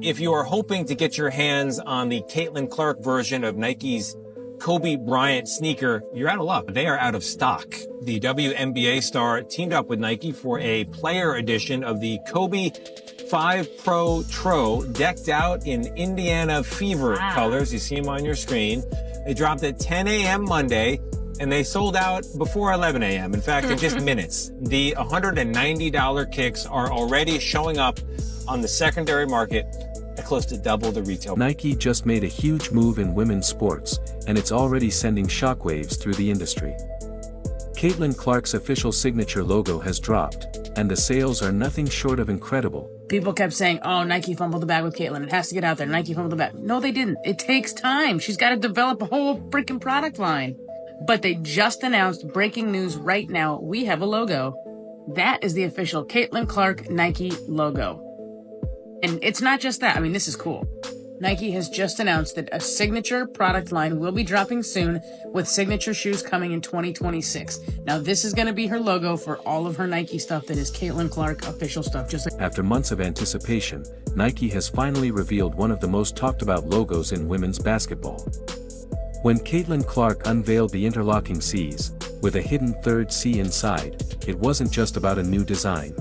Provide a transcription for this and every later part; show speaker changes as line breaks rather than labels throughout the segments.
If you are hoping to get your hands on the Caitlin Clark version of Nike's Kobe Bryant sneaker, you're out of luck. They are out of stock. The WNBA star teamed up with Nike for a player edition of the Kobe 5 Pro Tro, decked out in Indiana Fever colors. You see them on your screen. They dropped at 10 a.m. Monday, and they sold out before 11 a.m. In fact, in just minutes. The $190 kicks are already showing up on the secondary market at close to double the retail.
Nike just made a huge move in women's sports, and it's already sending shockwaves through the industry. Caitlin Clark's official signature logo has dropped, and the sales are nothing short of incredible.
People kept saying, oh, Nike fumbled the bag with Caitlin. It has to get out there. Nike fumbled the bag. No, they didn't. It takes time. She's got to develop a whole freaking product line. But they just announced, breaking news right now, we have a logo. That is the official Caitlin Clark Nike logo. And it's not just that. I mean, this is cool. Nike has just announced that a signature product line will be dropping soon, with signature shoes coming in 2026. Now, this is going to be her logo for all of her Nike stuff that is Caitlin Clark official stuff. Just like
after months of anticipation, Nike has finally revealed one of the most talked about logos in women's basketball. When Caitlin Clark unveiled the interlocking C's, with a hidden third C inside, it wasn't just about a new design.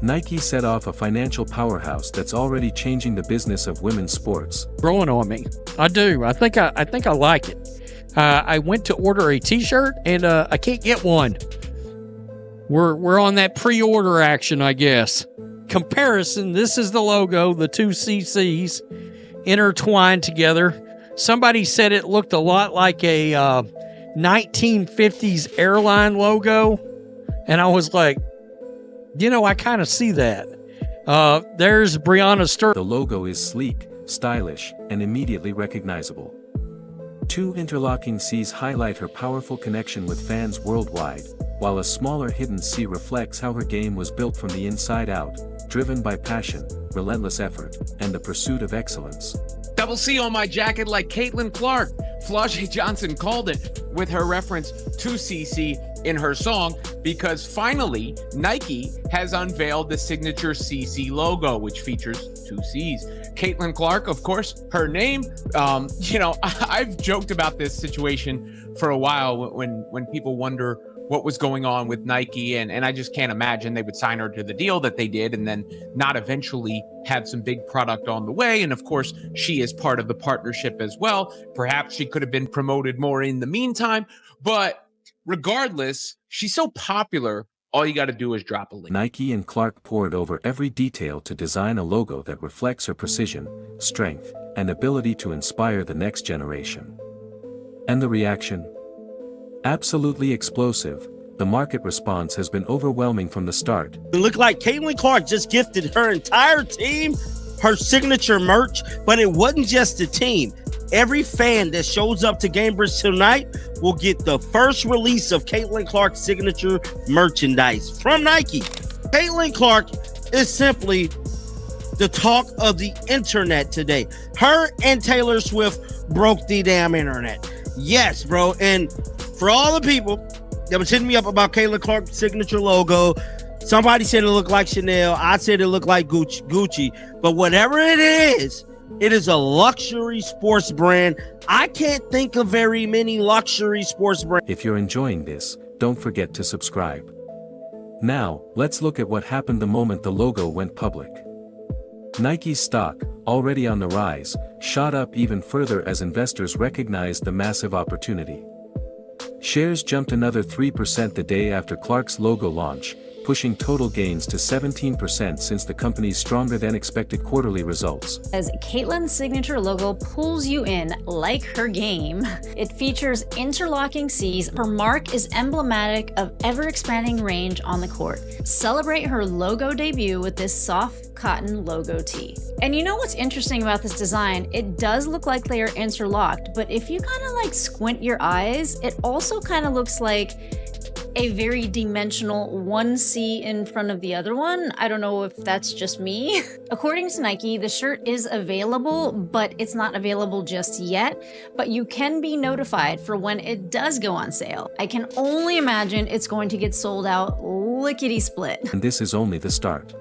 Nike set off a financial powerhouse that's already changing the business of women's sports.
Growing on me. I do. I think I like it. I went to order a t-shirt and I can't get one. We're on that pre-order action, I guess. Comparison, this is the logo, the two CCs intertwined together. Somebody said it looked a lot like a 1950s airline logo, and I was like, you know, I kind of see that. There's Breonna Stewart.
The logo is sleek, stylish, and immediately recognizable. Two interlocking C's highlight her powerful connection with fans worldwide, while a smaller hidden C reflects how her game was built from the inside out, driven by passion, relentless effort, and the pursuit of excellence.
Double C on my jacket like Caitlin Clark. Flau'jae Johnson called it with her reference to CC in her song, because finally Nike has unveiled the signature CC logo, which features two C's. Caitlin Clark, of course, her name. You know, I've joked about this situation for a while when people wonder what was going on with Nike, and I just can't imagine they would sign her to the deal that they did and then not eventually have some big product on the way. And of course, she is part of the partnership as well. Perhaps she could have been promoted more in the meantime, but regardless, she's so popular, all you got to do is drop a link.
Nike and Clark poured over every detail to design a logo that reflects her precision, strength, and ability to inspire the next generation. And the reaction? Absolutely explosive. The market response has been overwhelming from the start.
It looked like Caitlin Clark just gifted her entire team her signature merch, but it wasn't just the team. Every fan that shows up to Gamebridge tonight will get the first release of Caitlin Clark's signature merchandise from Nike. Caitlin Clark is simply the talk of the internet today. Her and Taylor Swift broke the damn internet. Yes, bro. And for all the people that was hitting me up about Caitlin Clark's signature logo, somebody said it looked like Chanel. I said it looked like Gucci. But whatever it is a luxury sports brand. I can't think of very many luxury sports brands.
If you're enjoying this, don't forget to subscribe. Now, let's look at what happened the moment the logo went public. Nike's stock, already on the rise, shot up even further as investors recognized the massive opportunity. Shares jumped another 3% the day after Clark's logo launch, pushing total gains to 17% since the company's stronger-than-expected quarterly results.
As Caitlin's signature logo pulls you in like her game, it features interlocking C's. Her mark is emblematic of ever-expanding range on the court. Celebrate her logo debut with this soft cotton logo tee. And you know what's interesting about this design? It does look like they are interlocked, but if you kind of like squint your eyes, it also kind of looks like a very dimensional one C in front of the other one. I don't know if that's just me. According to Nike, the shirt is available, but it's not available just yet, but you can be notified for when it does go on sale. I can only imagine it's going to get sold out lickety-split.
And this is only the start.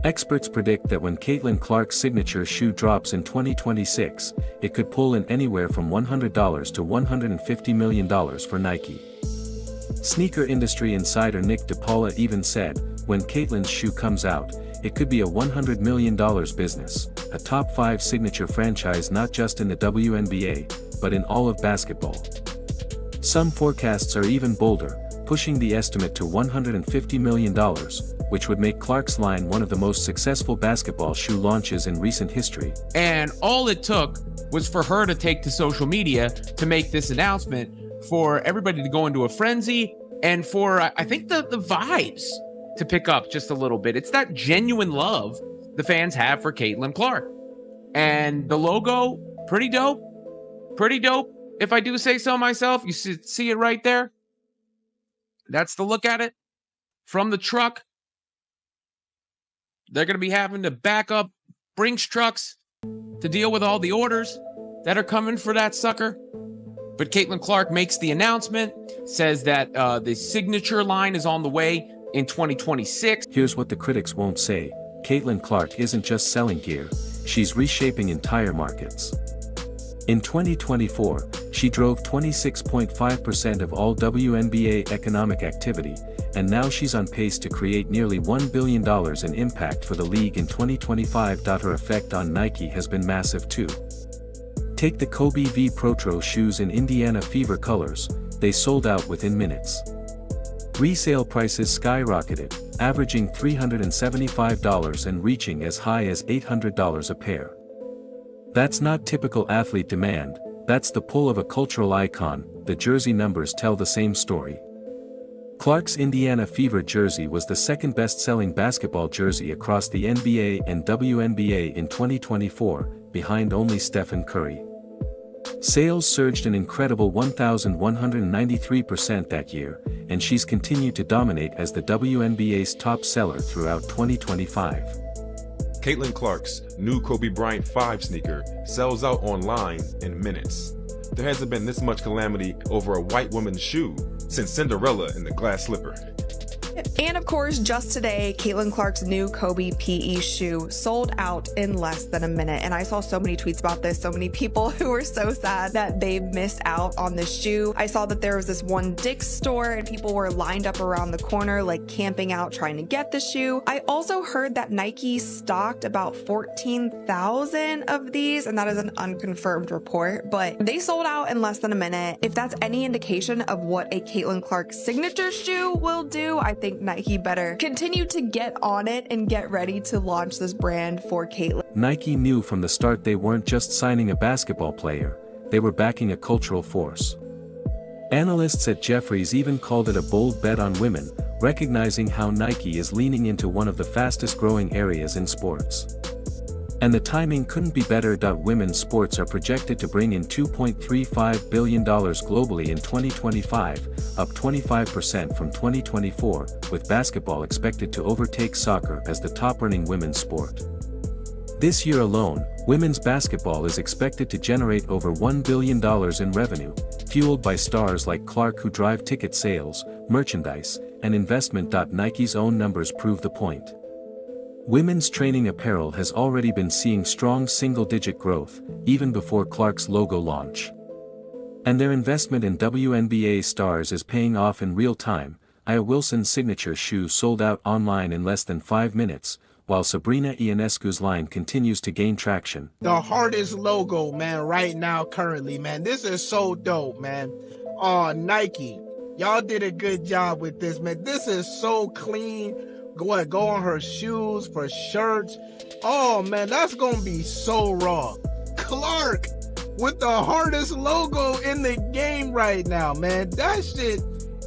Experts predict that when Caitlin Clark's signature shoe drops in 2026, it could pull in anywhere from $100 to $150 million for Nike. Sneaker industry insider Nick DePaula even said, when Caitlin's shoe comes out, it could be a $100 million business, a top 5 signature franchise not just in the WNBA, but in all of basketball. Some forecasts are even bolder, pushing the estimate to $150 million, which would make Clark's line one of the most successful basketball shoe launches in recent history.
And all it took was for her to take to social media to make this announcement, for everybody to go into a frenzy, and for, I think, the vibes to pick up just a little bit. It's that genuine love the fans have for Caitlin Clark. And the logo, pretty dope. Pretty dope, if I do say so myself. You see it right there? That's the look at it from the truck. They're going to be having to back up Brinks trucks to deal with all the orders that are coming for that sucker. But Caitlin Clark makes the announcement, says that the signature line is on the way in 2026.
Here's what the critics won't say. Caitlin Clark isn't just selling gear, she's reshaping entire markets. In 2024, she drove 26.5% of all WNBA economic activity, and now she's on pace to create nearly $1 billion in impact for the league in 2025. Her effect on Nike has been massive too. Take the Kobe v Protro shoes in Indiana Fever colors, they sold out within minutes. Resale prices skyrocketed, averaging $375 and reaching as high as $800 a pair. That's not typical athlete demand, that's the pull of a cultural icon. The jersey numbers tell the same story. Clark's Indiana Fever jersey was the second best-selling basketball jersey across the NBA and WNBA in 2024, behind only Stephen Curry. Sales surged an incredible 1,193% that year, and she's continued to dominate as the WNBA's top seller throughout 2025.
Caitlin Clark's new Kobe Bryant 5 sneaker sells out online in minutes. There hasn't been this much calamity over a white woman's shoe since Cinderella in the glass slipper.
And of course, just today, Caitlin Clark's new Kobe PE shoe sold out in less than a minute. And I saw so many tweets about this, so many people who were so sad that they missed out on this shoe. I saw that there was this one Dick's store and people were lined up around the corner, like camping out, trying to get the shoe. I also heard that Nike stocked about 14,000 of these, and that is an unconfirmed report, but they sold out in less than a minute. If that's any indication of what a Caitlin Clark signature shoe will do, I think Nike better continue to get on it and get ready to launch this brand for Caitlin.
Nike knew from the start they weren't just signing a basketball player, they were backing a cultural force. Analysts at Jefferies even called it a bold bet on women, recognizing how Nike is leaning into one of the fastest growing areas in sports. And the timing couldn't be better. Women's sports are projected to bring in $2.35 billion globally in 2025, up 25% from 2024, with basketball expected to overtake soccer as the top-earning women's sport. This year alone, women's basketball is expected to generate over $1 billion in revenue, fueled by stars like Clark who drive ticket sales, merchandise, and investment. Nike's own numbers prove the point. Women's training apparel has already been seeing strong single-digit growth, even before Clark's logo launch. And their investment in WNBA stars is paying off in real time. Aya Wilson's signature shoe sold out online in less than 5 minutes, while Sabrina Ionescu's line continues to gain traction.
The hardest logo, man, right now, currently, man. This is so dope, man. Oh, Nike, y'all did a good job with this, man. This is so clean. Go on her shoes, for shirts. Oh man, that's gonna be so raw. Clark with the hardest logo in the game right now, man. That shit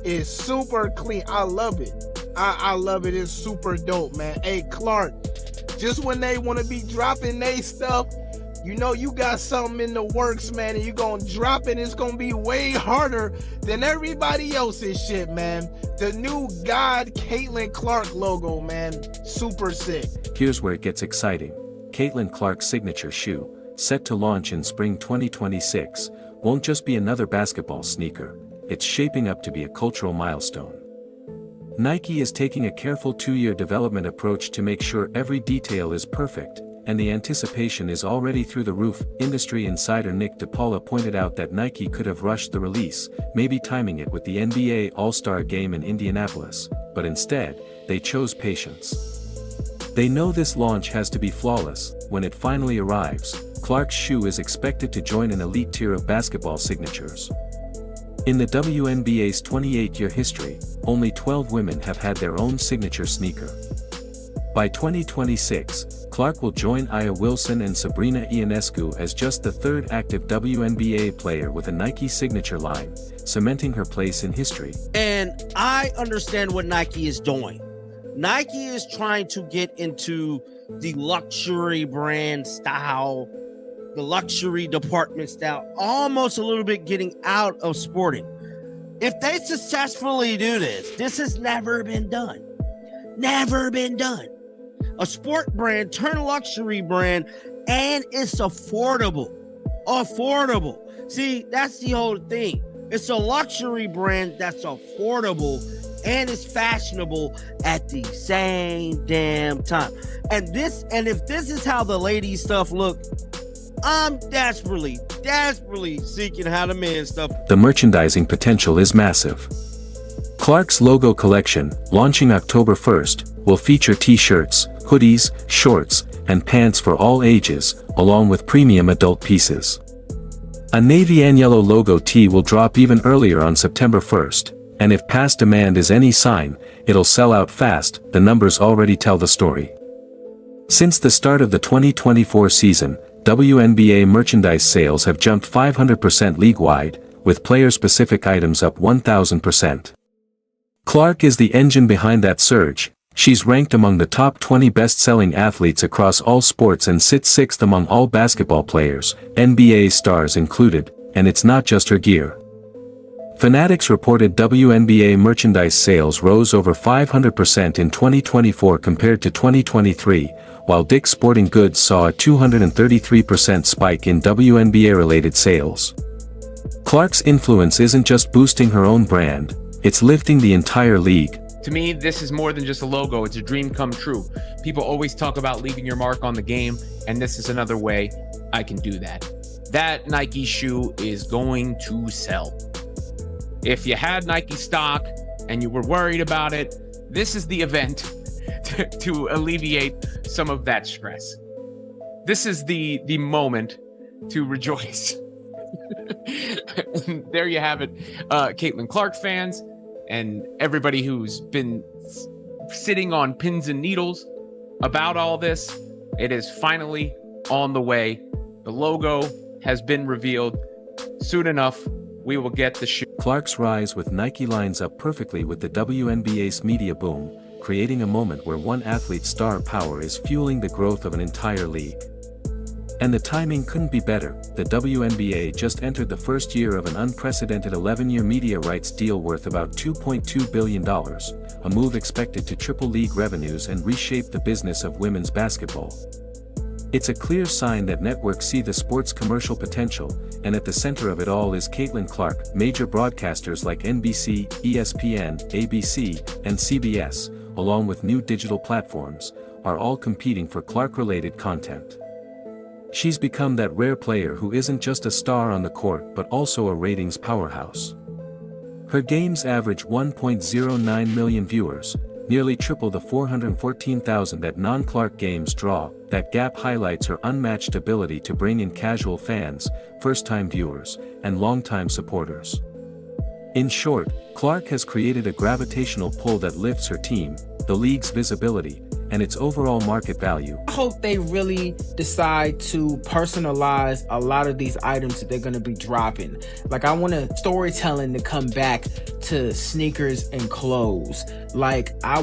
is super clean. I love it. I love it. It's super dope, man. Hey Clark, just when they want to be dropping they stuff, you know you got something in the works, man, and you gonna drop it. It's gonna be way harder than everybody else's shit, man. The new God Caitlin Clark logo, man. Super sick.
Here's where it gets exciting. Caitlin Clark's signature shoe, set to launch in spring 2026, won't just be another basketball sneaker, it's shaping up to be a cultural milestone. Nike is taking a careful 2-year development approach to make sure every detail is perfect, and the anticipation is already through the roof. Industry insider Nick DePaula pointed out that Nike could have rushed the release, maybe timing it with the NBA All-Star Game in Indianapolis, but instead, they chose patience. They know this launch has to be flawless. When it finally arrives, Clark's shoe is expected to join an elite tier of basketball signatures. In the WNBA's 28-year history, only 12 women have had their own signature sneaker. By 2026, Clark will join Aya Wilson and Sabrina Ionescu as just the third active WNBA player with a Nike signature line, cementing her place in history.
And I understand what Nike is doing. Nike is trying to get into the luxury brand style, the luxury department style, almost a little bit getting out of sporting. If they successfully do this, this has never been done. Never been done. A sport brand turn luxury brand, and it's affordable. Affordable. See, that's the whole thing. It's a luxury brand that's affordable and it's fashionable at the same damn time. And if this is how the ladies stuff look, I'm desperately seeking how the men stuff.
The merchandising potential is massive. Clark's logo collection, launching October 1st, will feature t-shirts, hoodies, shorts, and pants for all ages, along with premium adult pieces. A navy and yellow logo tee will drop even earlier on September 1st, and if past demand is any sign, it'll sell out fast. The numbers already tell the story. Since the start of the 2024 season, WNBA merchandise sales have jumped 500% league-wide, with player-specific items up 1,000%. Clark is the engine behind that surge. She's ranked among the top 20 best-selling athletes across all sports and sits 6th among all basketball players, NBA stars included, and it's not just her gear. Fanatics reported WNBA merchandise sales rose over 500% in 2024 compared to 2023, while Dick's Sporting Goods saw a 233% spike in WNBA-related sales. Clark's influence isn't just boosting her own brand, it's lifting the entire league.
To me, this is more than just a logo. It's a dream come true. People always talk about leaving your mark on the game, and this is another way I can do that. That Nike shoe is going to sell. If you had Nike stock and you were worried about it, this is the event to alleviate some of that stress. This is the moment to rejoice. There you have it, Caitlin Clark fans and everybody who's been sitting on pins and needles about all this. It is finally on the way. The logo has been revealed. Soon enough, we will get the shoe.
Clark's rise with Nike lines up perfectly with the WNBA's media boom, creating a moment where one athlete's star power is fueling the growth of an entire league. And the timing couldn't be better. The WNBA just entered the first year of an unprecedented 11-year media rights deal worth about $2.2 billion, a move expected to triple league revenues and reshape the business of women's basketball. It's a clear sign that networks see the sport's commercial potential, and at the center of it all is Caitlin Clark. Major broadcasters like NBC, ESPN, ABC, and CBS, along with new digital platforms, are all competing for Clark-related content. She's become that rare player who isn't just a star on the court but also a ratings powerhouse. Her games average 1.09 million viewers, nearly triple the 414,000 that non-Clark games draw. That gap highlights her unmatched ability to bring in casual fans, first-time viewers, and long-time supporters. In short, Clark has created a gravitational pull that lifts her team, the league's visibility, and its overall market value.
I hope they really decide to personalize a lot of these items that they're going to be dropping. Like, I want storytelling to come back to sneakers and clothes. Like, I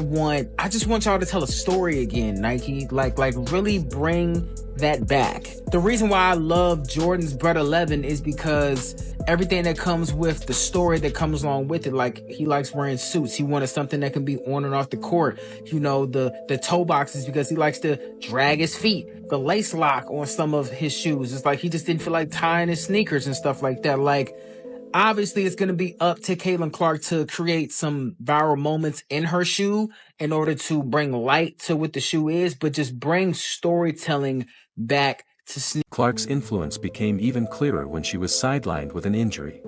just want y'all to tell a story again, Nike. Like really bring that back. The reason why I love Jordan's Bread 11 is because everything that comes with the story that comes along with it. Like, he likes wearing suits. He wanted something that can be on and off the court. You know, the toe boxes because he likes to drag his feet. The lace lock on some of his shoes. It's like he just didn't feel like tying his sneakers and stuff like that. Like,
obviously it's going to be up to Caitlin Clark to create some viral moments in her shoe in order to bring light to what the shoe is, but just bring storytelling back to sneakers.
Clark's influence became even clearer when she was sidelined with an injury.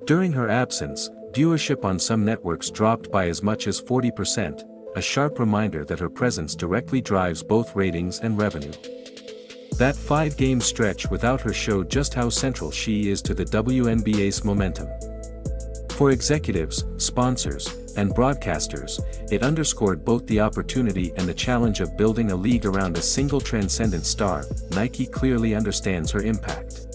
During her absence, viewership on some networks dropped by as much as 40%, a sharp reminder that her presence directly drives both ratings and revenue. That 5-game stretch without her showed just how central she is to the WNBA's momentum. For executives, sponsors, and broadcasters, it underscored both the opportunity and the challenge of building a league around a single transcendent star. Nike clearly understands her impact.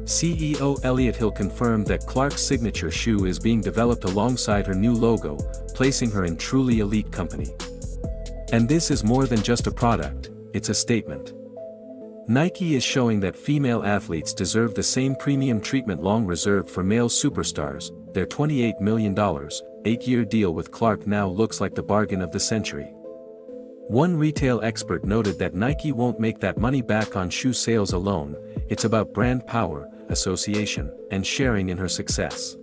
CEO Elliott Hill confirmed that Clark's signature shoe is being developed alongside her new logo, placing her in truly elite company. And this is more than just a product, it's a statement. Nike is showing that female athletes deserve the same premium treatment long reserved for male superstars. Their $28 million, 8-year deal with Clark now looks like the bargain of the century. One retail expert noted that Nike won't make that money back on shoe sales alone, it's about brand power, association, and sharing in her success.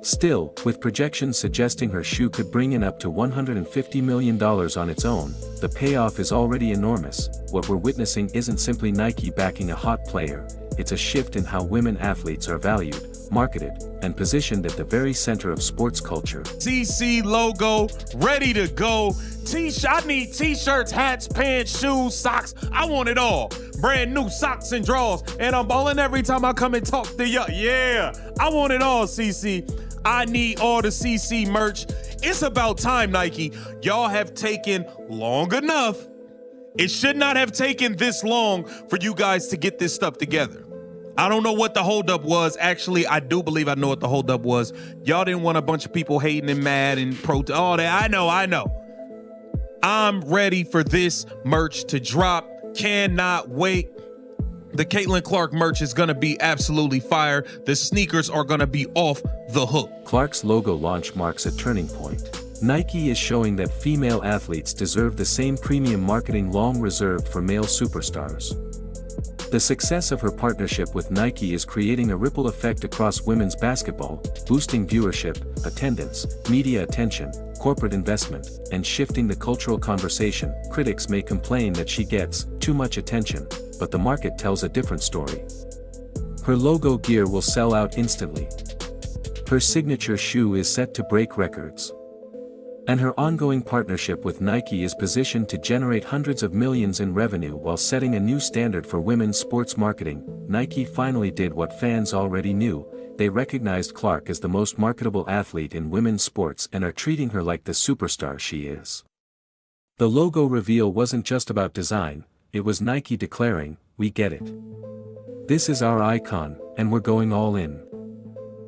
Still, with projections suggesting her shoe could bring in up to $150 million on its own, the payoff is already enormous. What we're witnessing isn't simply Nike backing a hot player, it's a shift in how women athletes are valued, marketed, and positioned at the very center of sports culture.
CC logo, ready to go. I need t-shirts, hats, pants, shoes, socks. I want it all. Brand new socks and drawers. And I'm balling every time I come and talk to you. Yeah, I want it all, CC. I need all the CC merch. It's about time, Nike. Y'all have taken long enough. It should not have taken this long for you guys to get this stuff together. I don't know what the holdup was. Actually, I do believe I know what the holdup was. Y'all didn't want a bunch of people hating and mad and all that. I know. I'm ready for this merch to drop. Cannot wait. The Caitlin Clark merch is going to be absolutely fire. The sneakers are going to be off the hook.
Clark's logo launch marks a turning point. Nike is showing that female athletes deserve the same premium marketing long reserved for male superstars. The success of her partnership with Nike is creating a ripple effect across women's basketball, boosting viewership, attendance, media attention, corporate investment, and shifting the cultural conversation. Critics may complain that she gets too much attention, but the market tells a different story. Her logo gear will sell out instantly. Her signature shoe is set to break records. And her ongoing partnership with Nike is positioned to generate hundreds of millions in revenue while setting a new standard for women's sports marketing. Nike finally did what fans already knew. They recognized Clark as the most marketable athlete in women's sports and are treating her like the superstar she is. The logo reveal wasn't just about design, it was Nike declaring, "We get it. This is our icon, and we're going all in."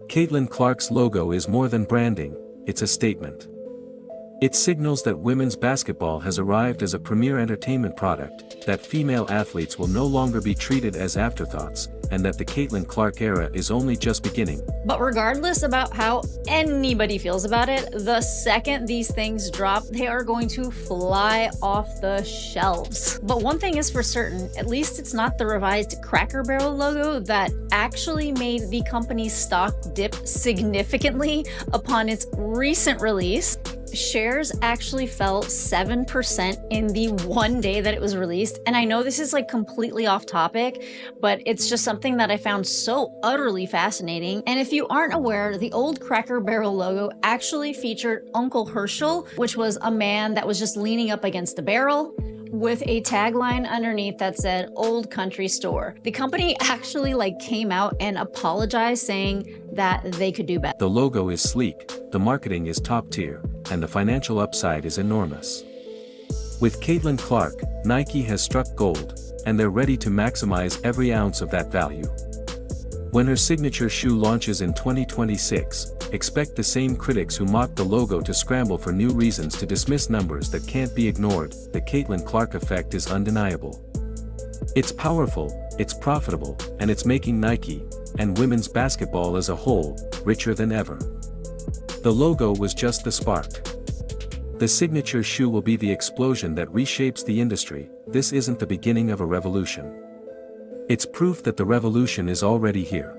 Caitlin Clark's logo is more than branding, it's a statement. It signals that women's basketball has arrived as a premier entertainment product, that female athletes will no longer be treated as afterthoughts, and that the Caitlin Clark era is only just beginning.
But regardless about how anybody feels about it, the second these things drop, they are going to fly off the shelves. But one thing is for certain, at least it's not the revised Cracker Barrel logo that actually made the company's stock dip significantly upon its recent release. Shares actually fell 7% in the one day that it was released. And I know this is like completely off topic, but it's just something that I found so utterly fascinating. And if you aren't aware, the old Cracker Barrel logo actually featured Uncle Herschel, which was a man that was just leaning up against a barrel with a tagline underneath that said "Old Country Store." The company actually came out and apologized, saying that they could do better.
The logo is sleek, the marketing is top tier, and the financial upside is enormous. With Caitlin Clark, Nike has struck gold, and they're ready to maximize every ounce of that value. When her signature shoe launches in 2026, expect the same critics who mocked the logo to scramble for new reasons to dismiss numbers that can't be ignored. The Caitlin Clark effect is undeniable. It's powerful, it's profitable, and it's making Nike, and women's basketball as a whole, richer than ever. The logo was just the spark. The signature shoe will be the explosion that reshapes the industry. This isn't the beginning of a revolution. It's proof that the revolution is already here.